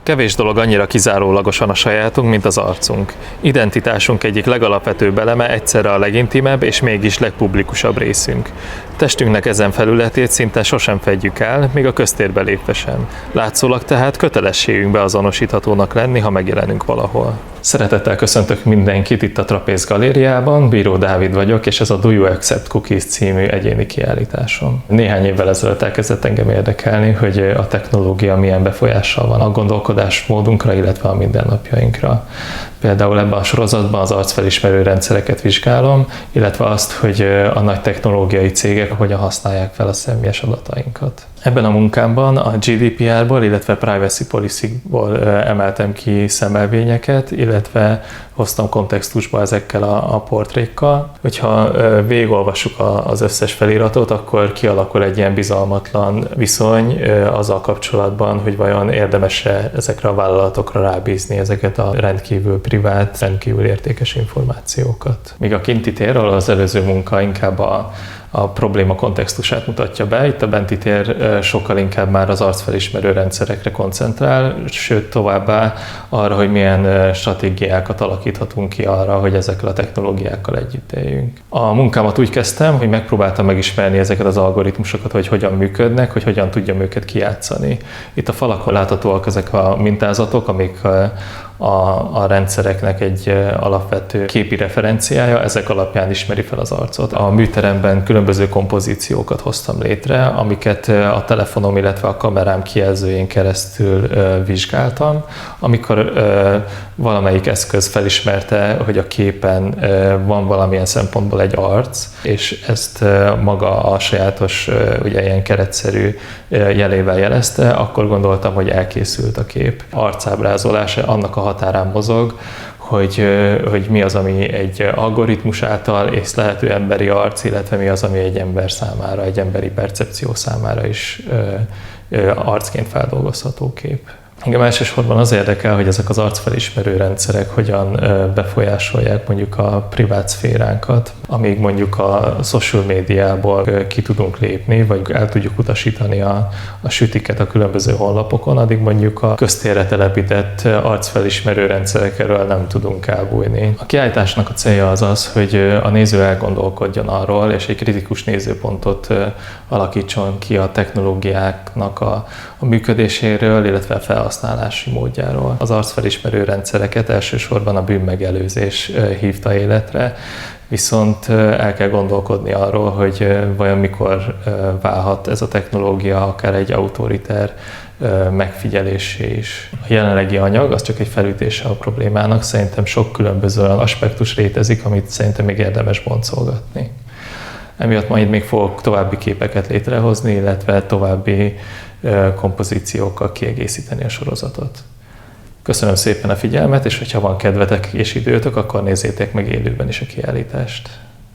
Kevés dolog annyira kizárólagosan a sajátunk, mint az arcunk. Identitásunk egyik legalapvetőbb eleme egyszerre a legintimebb és mégis legpublikusabb részünk. Testünknek ezen felületét szinte sosem fedjük el, még a köztérbe lépve sem. Látszólag tehát kötelességünk beazonosíthatónak lenni, ha megjelenünk valahol. Szeretettel köszöntök mindenkit itt a Trapéz Galériában, Bíró Dávid vagyok, és ez a Do You Accept Cookies című egyéni kiállításom. Néhány évvel ezelőtt elkezdett engem érdekelni, hogy a technológia milyen befolyással van a gondolkodásmódunkra, illetve a mindennapjainkra. Például ebben a sorozatban az arcfelismerő rendszereket vizsgálom, illetve azt, hogy a nagy technológiai cégek hogyan használják fel a személyes adatainkat. Ebben a munkámban a GDPR-ból, illetve Privacy Policy-ból emeltem ki szemelvényeket, illetve hoztam kontextusba ezekkel a portrékkal. Hogyha végigolvassuk az összes feliratot, akkor kialakul egy ilyen bizalmatlan viszony azzal kapcsolatban, hogy vajon érdemes-e ezekre a vállalatokra rábízni ezeket a rendkívül privát, rendkívül értékes információkat. Míg a kinti tér, ahol az előző munka inkább a probléma kontextusát mutatja be. Itt a benti tér sokkal inkább már az arcfelismerő rendszerekre koncentrál, sőt továbbá arra, hogy milyen stratégiákat alakíthatunk ki arra, hogy ezekkel a technológiákkal együtt éljünk. A munkámat úgy kezdtem, hogy megpróbáltam megismerni ezeket az algoritmusokat, hogy hogyan működnek, hogy hogyan tudjam őket kijátszani. Itt a falakon láthatóak ezek a mintázatok, amik a rendszereknek egy alapvető képi referenciája, ezek alapján ismeri fel az arcot. A műteremben különböző kompozíciókat hoztam létre, amiket a telefonom, illetve a kamerám kijelzőjén keresztül vizsgáltam. Amikor valamelyik eszköz felismerte, hogy a képen van valamilyen szempontból egy arc, és ezt maga a sajátos, ugye ilyen keretszerű jelével jelezte, akkor gondoltam, hogy elkészült a kép. Arcábrázolás annak a határán mozog, hogy mi az, ami egy algoritmus által észlelhető emberi arc, illetve mi az, ami egy ember számára, egy emberi percepció számára is arcként feldolgozható kép. Engem elsősorban az érdekel, hogy ezek az arcfelismerő rendszerek hogyan befolyásolják mondjuk a privát szféránkat, amíg mondjuk a social médiából ki tudunk lépni, vagy el tudjuk utasítani a sütiket a különböző honlapokon, addig mondjuk a köztérre telepített arcfelismerő rendszerekről nem tudunk elbújni. A kiállításnak a célja az, hogy a néző elgondolkodjon arról, és egy kritikus nézőpontot alakítson ki a technológiáknak a működéséről, illetve a felhasználási módjáról. Az arcfelismerő rendszereket elsősorban a bűnmegelőzés hívta életre, viszont el kell gondolkodni arról, hogy vajon mikor válhat ez a technológia akár egy autoriter megfigyelésé is. A jelenlegi anyag az csak egy felütése a problémának, szerintem sok különböző aspektus létezik, amit szerintem még érdemes boncolgatni. Emiatt majd még fogok további képeket létrehozni, illetve további kompozíciókkal kiegészíteni a sorozatot. Köszönöm szépen a figyelmet, és hogyha van kedvetek és időtök, akkor nézzétek meg élőben is a kiállítást.